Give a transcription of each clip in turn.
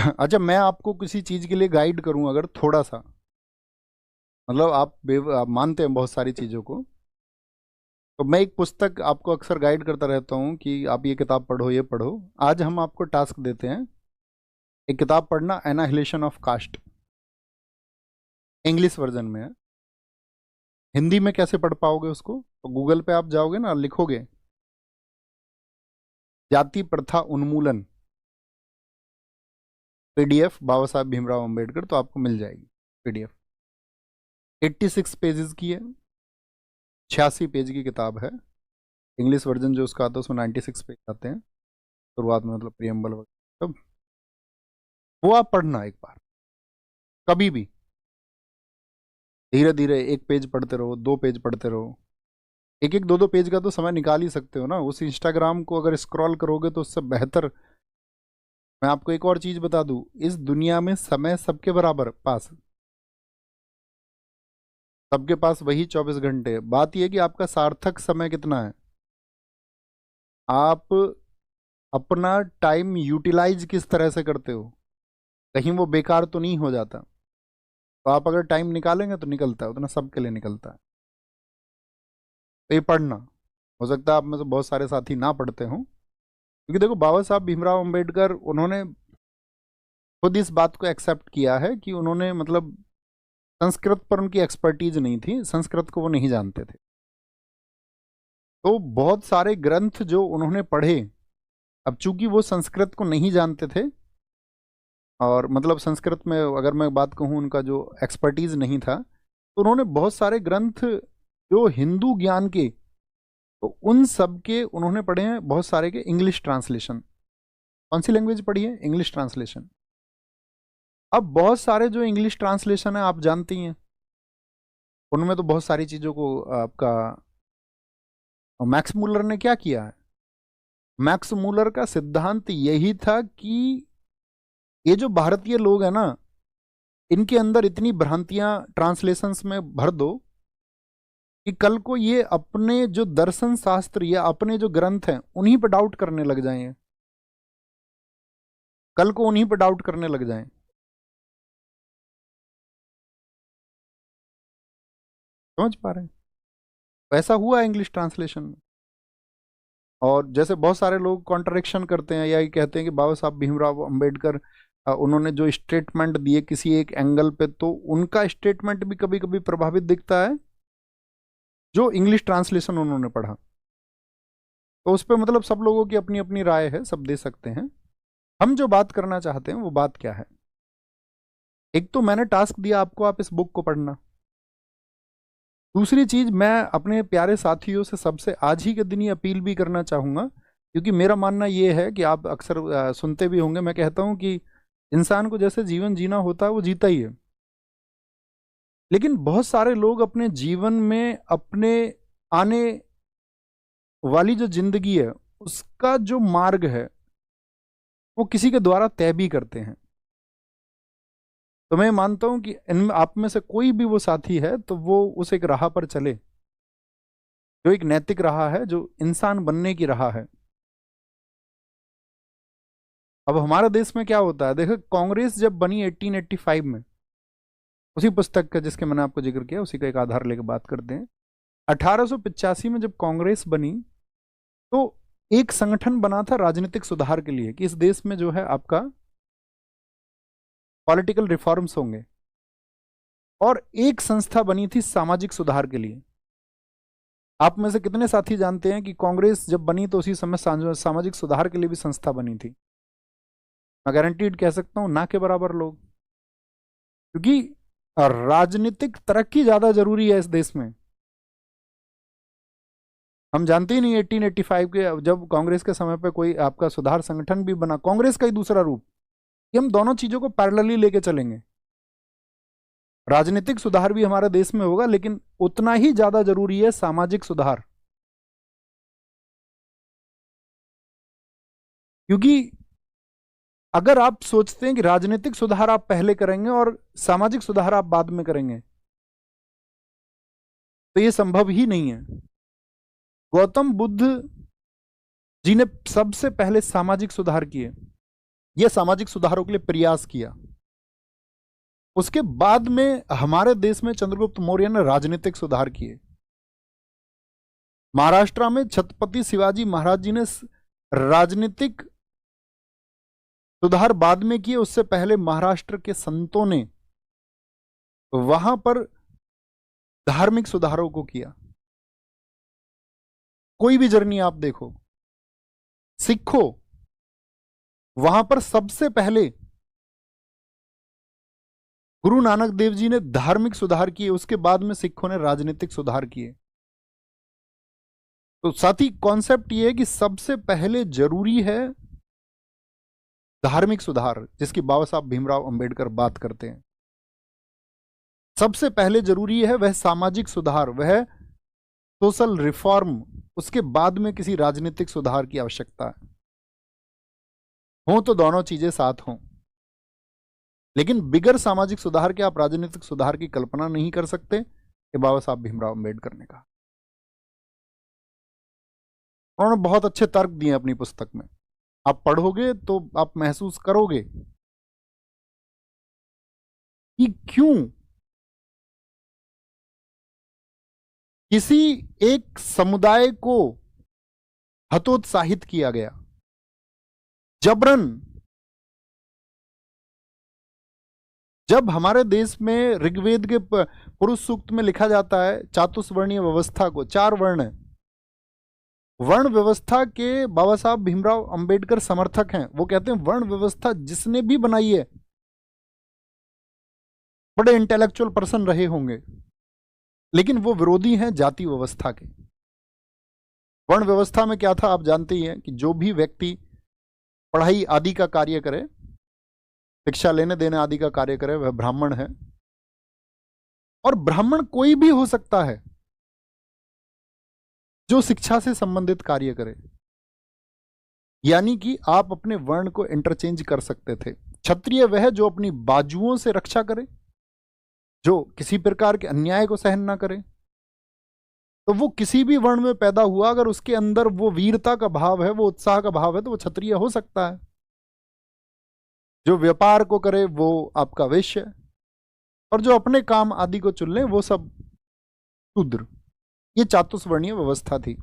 अच्छा, मैं आपको किसी चीज के लिए गाइड करूं अगर थोड़ा सा, मतलब आप मानते हैं बहुत सारी चीजों को, तो मैं एक पुस्तक आपको अक्सर गाइड करता रहता हूं कि आप ये किताब पढ़ो, ये पढ़ो। आज हम आपको टास्क देते हैं, एक किताब पढ़ना, annihilation of caste. English version में है। हिंदी में कैसे पढ़ पाओगे उसको? तो गूगल पे आप जाओगे ना, लिखोगे जाति प्रथा उन्मूलन पीडीएफ बाबा साहब भीमराव अंबेडकर, तो आपको मिल जाएगी पीडीएफ। 86 पेजेस की है, 86 पेज की किताब है। इंग्लिश वर्जन जो उसका आता है उसमें 96 पेज आते हैं शुरुआत में, मतलब प्रियम्बल वगैरह सब। वो आप पढ़ना एक बार, कभी भी धीरे धीरे, एक पेज पढ़ते रहो, 2 पेज पढ़ते रहो। एक एक दो दो पेज का तो समय निकाल ही सकते हो ना। उस इंस्टाग्राम को अगर स्क्रॉल करोगे तो उससे बेहतर। मैं आपको एक और चीज बता दूं, इस दुनिया में समय सबके बराबर पास, सबके पास वही 24 घंटे। बात यह है कि आपका सार्थक समय कितना है, आप अपना टाइम यूटिलाइज किस तरह से करते हो, कहीं वो बेकार तो नहीं हो जाता। तो आप अगर टाइम निकालेंगे तो निकलता है, उतना सबके लिए निकलता है। तो ये पढ़ना, हो सकता है आप में से बहुत सारे साथी ना पढ़ते हों, क्योंकि देखो बाबा साहब भीमराव अंबेडकर, उन्होंने खुद इस बात को एक्सेप्ट किया है कि उन्होंने, मतलब संस्कृत पर उनकी एक्सपर्टीज नहीं थी, संस्कृत को वो नहीं जानते थे। तो बहुत सारे ग्रंथ जो उन्होंने पढ़े, अब चूंकि वो संस्कृत को नहीं जानते थे, और मतलब संस्कृत में अगर मैं बात कहूँ उनका जो एक्सपर्टीज नहीं था, तो उन्होंने बहुत सारे ग्रंथ जो हिंदू ज्ञान के, तो उन सब के उन्होंने पढ़े हैं, बहुत सारे के इंग्लिश ट्रांसलेशन। कौन सी लैंग्वेज पढ़ी है? English translation. अब बहुत सारे जो इंग्लिश ट्रांसलेशन है आप जानती हैं, उनमें तो बहुत सारी चीज़ों को आपका मैक्स मूलर ने क्या किया है। मैक्स मूलर का सिद्धांत यही था कि ये जो भारतीय लोग हैं ना, इनके अंदर इतनी भ्रांतियां ट्रांसलेशंस में भर दो कि कल को ये अपने जो दर्शन शास्त्र या अपने जो ग्रंथ हैं उन्हीं पर डाउट करने लग जाएं, कल को उन्हीं पर डाउट करने लग जाएं। समझ पा रहे हैं? ऐसा हुआ इंग्लिश ट्रांसलेशन में। और जैसे बहुत सारे लोग कॉन्ट्रडिक्शन करते हैं या ये कहते हैं कि बाबा साहब भीमराव अंबेडकर, उन्होंने जो स्टेटमेंट दिए किसी एक एंगल पे, तो उनका स्टेटमेंट भी कभी कभी प्रभावित दिखता है जो इंग्लिश ट्रांसलेशन उन्होंने पढ़ा। तो उस पर मतलब सब लोगों की अपनी अपनी राय है, सब दे सकते हैं। हम जो बात करना चाहते हैं वो बात क्या है? एक तो मैंने टास्क दिया आपको, आप इस बुक को पढ़ना। दूसरी चीज, मैं अपने प्यारे साथियों से सबसे आज ही के दिन ही अपील भी करना चाहूंगा, क्योंकि मेरा मानना ये है कि आप अक्सर सुनते भी होंगे, मैं कहता हूं कि इंसान को जैसे जीवन जीना होता है वो जीता ही है। लेकिन बहुत सारे लोग अपने जीवन में अपने आने वाली जो जिंदगी है उसका जो मार्ग है वो किसी के द्वारा तय भी करते हैं। तो मैं मानता हूं कि इन आप में से कोई भी वो साथी है तो वो उस एक राह पर चले जो एक नैतिक राह है, जो इंसान बनने की राह है। अब हमारे देश में क्या होता है, देखो कांग्रेस जब बनी 1885 में, उसी पुस्तक का जिसके मैंने आपको जिक्र किया उसी का एक आधार लेकर बात करते हैं। 1885 में जब कांग्रेस बनी तो एक संगठन बना था राजनीतिक सुधार के लिए, कि इस देश में जो है आपका पॉलिटिकल रिफॉर्म्स होंगे। और एक संस्था बनी थी सामाजिक सुधार के लिए। आप में से कितने साथी जानते हैं कि कांग्रेस जब बनी तो उसी समय सामाजिक सुधार के लिए भी संस्था बनी थी? मैं गारंटीड कह सकता हूं ना के बराबर लोग, क्योंकि राजनीतिक तरक्की ज्यादा जरूरी है इस देश में। हम जानते ही नहीं 1885 के जब कांग्रेस के समय पे कोई आपका सुधार संगठन भी बना, कांग्रेस का ही दूसरा रूप, कि हम दोनों चीजों को पैरेलली लेके चलेंगे। राजनीतिक सुधार भी हमारे देश में होगा, लेकिन उतना ही ज्यादा जरूरी है सामाजिक सुधार। क्योंकि अगर आप सोचते हैं कि राजनीतिक सुधार आप पहले करेंगे और सामाजिक सुधार आप बाद में करेंगे, तो ये संभव ही नहीं है। गौतम बुद्ध जी ने सबसे पहले सामाजिक सुधार किए। यह सामाजिक सुधारों के लिए प्रयास किया। उसके बाद में हमारे देश में चंद्रगुप्त मौर्य ने राजनीतिक सुधार किए। महाराष्ट्र में छत्रपति शिवाजी महाराज जी ने राजनीतिक सुधार बाद में किए, उससे पहले महाराष्ट्र के संतों ने वहां पर धार्मिक सुधारों को किया। कोई भी जर्नी आप देखो, सिखों वहां पर सबसे पहले गुरु नानक देव जी ने धार्मिक सुधार किए, उसके बाद में सिखों ने राजनीतिक सुधार किए। तो साथी कॉन्सेप्ट ये है कि सबसे पहले जरूरी है धार्मिक सुधार, जिसकी बाबा साहब भीमराव अंबेडकर बात करते हैं। सबसे पहले जरूरी है वह सामाजिक सुधार, वह सोशल रिफॉर्म, उसके बाद में किसी राजनीतिक सुधार की आवश्यकता है। हो तो दोनों चीजें साथ हों, लेकिन बिगर सामाजिक सुधार के आप राजनीतिक सुधार की कल्पना नहीं कर सकते। ये बाबा साहब भीमराव अंबेडकर ने कहा। उन्होंने बहुत अच्छे तर्क दिए अपनी पुस्तक में, आप पढ़ोगे तो आप महसूस करोगे कि क्यों किसी एक समुदाय को हतोत्साहित किया गया, जबरन। जब हमारे देश में ऋग्वेद के पुरुष सूक्त में लिखा जाता है चातुर्वर्णीय व्यवस्था को, 4 वर्ण है, वर्ण व्यवस्था के बाबा साहब भीमराव अंबेडकर समर्थक हैं। वो कहते हैं वर्ण व्यवस्था जिसने भी बनाई है बड़े इंटेलेक्चुअल पर्सन रहे होंगे, लेकिन वो विरोधी हैं जाति व्यवस्था के। वर्ण व्यवस्था में क्या था आप जानते ही हैं कि जो भी व्यक्ति पढ़ाई आदि का कार्य करे, शिक्षा लेने देने आदि का कार्य करे, वह ब्राह्मण है। और ब्राह्मण कोई भी हो सकता है जो शिक्षा से संबंधित कार्य करे, यानी कि आप अपने वर्ण को इंटरचेंज कर सकते थे। क्षत्रिय वह जो अपनी बाजुओं से रक्षा करे, जो किसी प्रकार के अन्याय को सहन ना करे। तो वो किसी भी वर्ण में पैदा हुआ, अगर उसके अंदर वो वीरता का भाव है, वो उत्साह का भाव है, तो वो क्षत्रिय हो सकता है। जो व्यापार को करे वो आपका वैश्य, और जो अपने काम आदि को चुन ले वो सब शूद्र। ये चातुर्वर्णीय व्यवस्था थी।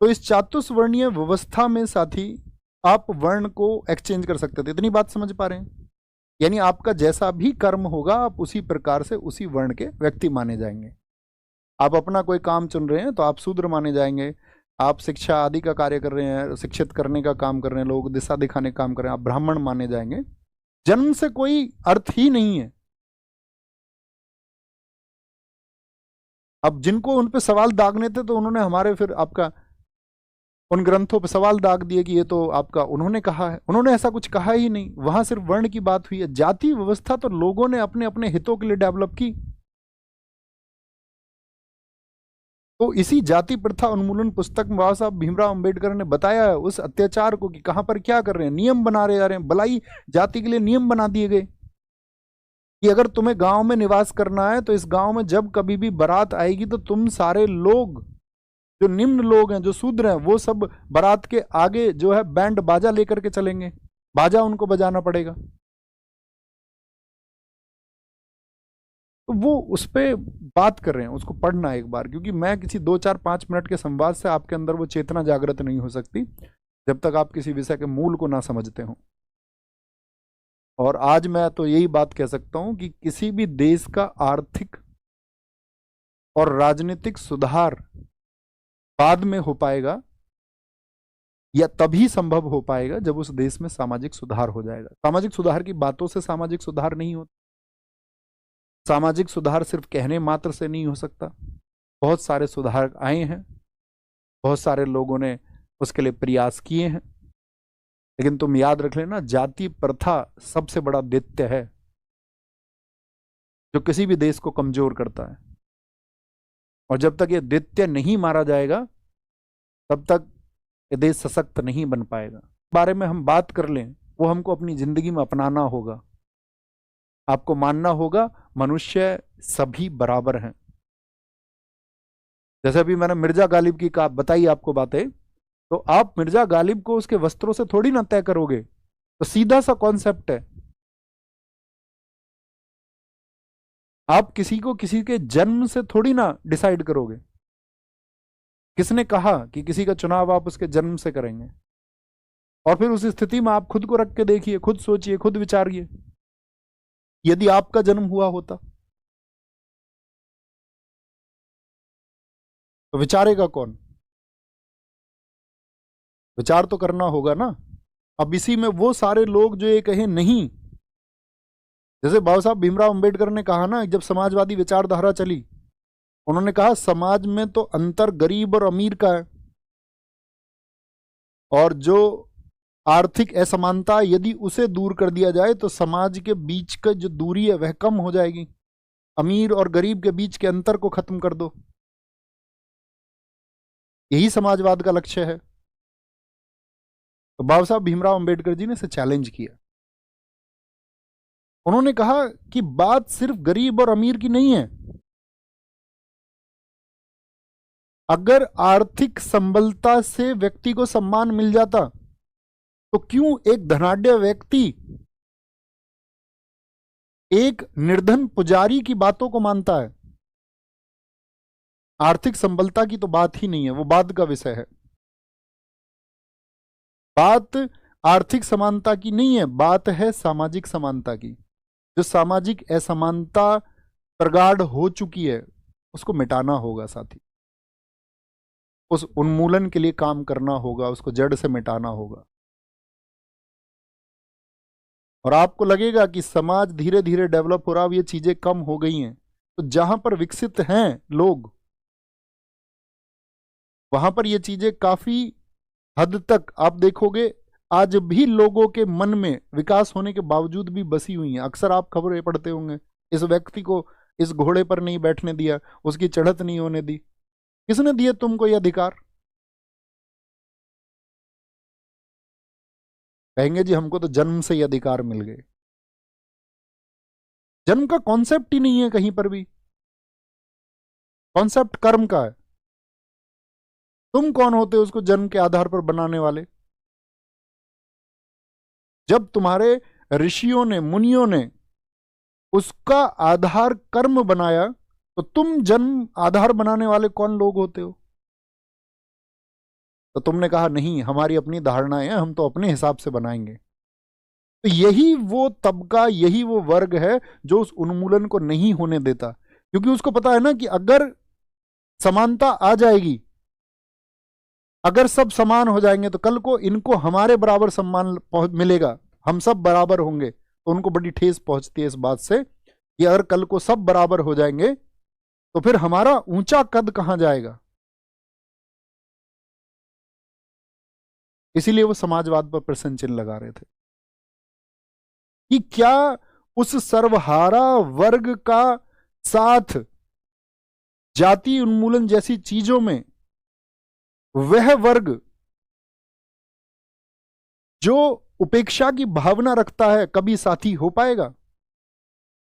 तो इस चातुर्वर्णीय व्यवस्था में साथी आप वर्ण को एक्सचेंज कर सकते थे। इतनी बात समझ पा रहे हैं? यानी आपका जैसा भी कर्म होगा आप उसी प्रकार से उसी वर्ण के व्यक्ति माने जाएंगे। आप अपना कोई काम चुन रहे हैं तो आप शूद्र माने जाएंगे। आप शिक्षा आदि का कार्य कर रहे हैं, शिक्षित करने का काम कर रहे हैं, लोगों को दिशा दिखाने का काम कर रहे हैं, आप ब्राह्मण माने जाएंगे। जन्म से कोई अर्थ ही नहीं है। अब जिनको उन पे सवाल दागने थे तो उन्होंने हमारे फिर आपका उन ग्रंथों पे सवाल दाग दिए कि ये तो आपका उन्होंने कहा है। उन्होंने ऐसा कुछ कहा ही नहीं, वहां सिर्फ वर्ण की बात हुई है। जाति व्यवस्था तो लोगों ने अपने अपने हितों के लिए डेवलप की। तो इसी जाति प्रथा उन्मूलन पुस्तक में बाबा साहब भीमराव अंबेडकर ने बताया है उस अत्याचार को कि कहां पर क्या कर रहे हैं, नियम बना रहे जा रहे हैं। भलाई जाति के लिए नियम बना दिए गए कि अगर तुम्हें गांव में निवास करना है तो इस गांव में जब कभी भी बारात आएगी तो तुम सारे लोग, जो निम्न लोग हैं, जो शूद्र हैं, वो सब बारात के आगे जो है बैंड बाजा लेकर के चलेंगे, बाजा उनको बजाना पड़ेगा। तो वो उस पर बात कर रहे हैं, उसको पढ़ना एक बार, क्योंकि मैं किसी 2, 4, 5 मिनट के संवाद से आपके अंदर वो चेतना जागृत नहीं हो सकती जब तक आप किसी विषय के मूल को ना समझते हो। और आज मैं तो यही बात कह सकता हूं कि किसी भी देश का आर्थिक और राजनीतिक सुधार बाद में हो पाएगा या तभी संभव हो पाएगा जब उस देश में सामाजिक सुधार हो जाएगा। सामाजिक सुधार की बातों से सामाजिक सुधार नहीं होता। सामाजिक सुधार सिर्फ कहने मात्र से नहीं हो सकता। बहुत सारे सुधारक आए हैं, बहुत सारे लोगों ने उसके लिए प्रयास किए हैं, लेकिन तुम याद रख लेना, जाति प्रथा सबसे बड़ा दैत्य है जो किसी भी देश को कमजोर करता है। और जब तक ये दैत्य नहीं मारा जाएगा तब तक ये देश सशक्त नहीं बन पाएगा। बारे में हम बात कर लें, वो हमको अपनी जिंदगी में अपनाना होगा। आपको मानना होगा मनुष्य सभी बराबर हैं। जैसे अभी मैंने मिर्जा गालिब की बताई आपको बातें तो आप मिर्जा गालिब को उसके वस्त्रों से थोड़ी ना तय करोगे। तो सीधा सा कॉन्सेप्ट है, आप किसी को किसी के जन्म से थोड़ी ना डिसाइड करोगे। किसने कहा कि किसी का चुनाव आप उसके जन्म से करेंगे? और फिर उस स्थिति में आप खुद को रख के देखिए, खुद सोचिए, खुद विचारिए, यदि आपका जन्म हुआ होता तो विचारेगा कौन? विचार तो करना होगा ना। अब इसी में वो सारे लोग जो ये कहे नहीं, जैसे बाबा साहब भीमराव अंबेडकर ने कहा ना, जब समाजवादी विचारधारा चली, उन्होंने कहा समाज में तो अंतर गरीब और अमीर का है, और जो आर्थिक असमानता यदि उसे दूर कर दिया जाए तो समाज के बीच का जो दूरी है वह कम हो जाएगी। अमीर और गरीब के बीच के अंतर को खत्म कर दो, यही समाजवाद का लक्ष्य है। तो बाबा साहब भीमराव अंबेडकर जी ने इसे चैलेंज किया। उन्होंने कहा कि बात सिर्फ गरीब और अमीर की नहीं है। अगर आर्थिक संबलता से व्यक्ति को सम्मान मिल जाता तो क्यों एक धनाढ्य व्यक्ति एक निर्धन पुजारी की बातों को मानता है? आर्थिक संबलता की तो बात ही नहीं है, वो बाद का विषय है। बात आर्थिक समानता की नहीं है, बात है सामाजिक समानता की। जो सामाजिक असमानता प्रगाढ़ हो चुकी है उसको मिटाना होगा साथी, उस उन्मूलन के लिए काम करना होगा, उसको जड़ से मिटाना होगा। और आपको लगेगा कि समाज धीरे धीरे डेवलप हो रहा है, ये चीजें कम हो गई हैं, तो जहां पर विकसित हैं लोग वहां पर ये चीजें काफी हद तक आप देखोगे आज भी लोगों के मन में विकास होने के बावजूद भी बसी हुई हैं। अक्सर आप खबरें पढ़ते होंगे, इस व्यक्ति को इस घोड़े पर नहीं बैठने दिया, उसकी चढ़त नहीं होने दी। किसने दिए तुमको ये अधिकार? कहेंगे जी हमको तो जन्म से ही अधिकार मिल गए। जन्म का कॉन्सेप्ट ही नहीं है कहीं पर भी, कॉन्सेप्ट कर्म का है। तुम कौन होते हो उसको जन्म के आधार पर बनाने वाले? जब तुम्हारे ऋषियों ने, मुनियों ने उसका आधार कर्म बनाया तो तुम जन्म आधार बनाने वाले कौन लोग होते हो? तो तुमने कहा नहीं, हमारी अपनी धारणाएं हैं, हम तो अपने हिसाब से बनाएंगे। तो यही वो तबका, यही वो वर्ग है जो उस उन्मूलन को नहीं होने देता, क्योंकि उसको पता है ना कि अगर समानता आ जाएगी, अगर सब समान हो जाएंगे तो कल को इनको हमारे बराबर सम्मान मिलेगा, हम सब बराबर होंगे। तो उनको बड़ी ठेस पहुंचती है इस बात से कि अगर कल को सब बराबर हो जाएंगे तो फिर हमारा ऊंचा कद कहां जाएगा। इसीलिए वो समाजवाद पर प्रश्न चिन्ह लगा रहे थे कि क्या उस सर्वहारा वर्ग का साथ जाति उन्मूलन जैसी चीजों में वह वर्ग जो उपेक्षा की भावना रखता है कभी साथी हो पाएगा?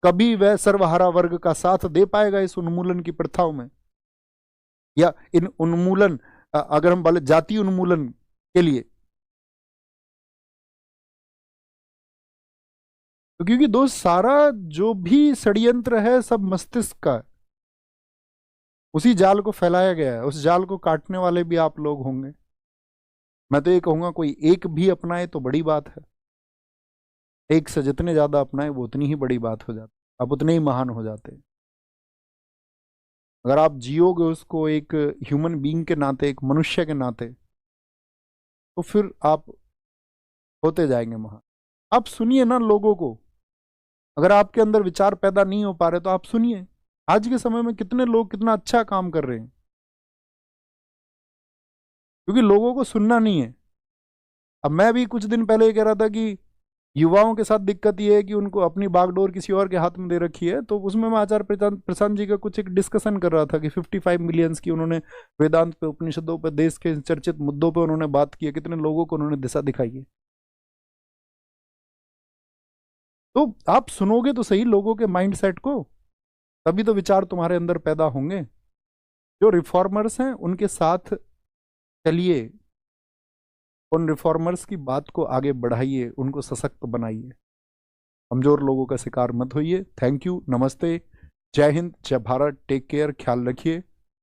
कभी वह सर्वहारा वर्ग का साथ दे पाएगा इस उन्मूलन की प्रथाओं में? या इन उन्मूलन, अगर हम बोले जाति उन्मूलन के लिए, तो क्योंकि दोस्त सारा जो भी षड्यंत्र है सब मस्तिष्क का है, उसी जाल को फैलाया गया है, उस जाल को काटने वाले भी आप लोग होंगे। मैं तो ये कहूंगा कोई एक भी अपनाए तो बड़ी बात है, एक से जितने ज्यादा अपनाए वो उतनी ही बड़ी बात हो जाती, आप उतने ही महान हो जाते। अगर आप जियोगे उसको एक ह्यूमन बीइंग के नाते, एक मनुष्य के नाते, तो फिर आप होते जाएंगे महान। आप सुनिए ना लोगों को, अगर आपके अंदर विचार पैदा नहीं हो पा रहे तो आप सुनिए। आज के समय में कितने लोग कितना अच्छा काम कर रहे हैं, क्योंकि लोगों को सुनना नहीं है। अब मैं भी कुछ दिन पहले ये कह रहा था कि युवाओं के साथ दिक्कत ये है कि उनको अपनी बागडोर किसी और के हाथ में दे रखी है। तो उसमें मैं आचार्य प्रशांत जी का कुछ एक डिस्कशन कर रहा था कि 55 मिलियंस की उन्होंने वेदांत पे, उपनिषदों पे, देश के चर्चित मुद्दों पे उन्होंने बात की है, कितने लोगों को उन्होंने दिशा दिखाई है। तो आप सुनोगे तो सही लोगों के माइंड सेट को, तभी तो विचार तुम्हारे अंदर पैदा होंगे। जो रिफॉर्मर्स हैं उनके साथ चलिए, उन रिफॉर्मर्स की बात को आगे बढ़ाइए, उनको सशक्त बनाइए, कमजोर लोगों का शिकार मत होइए। थैंक यू, नमस्ते, जय हिंद, जय भारत, टेक केयर, ख्याल रखिए।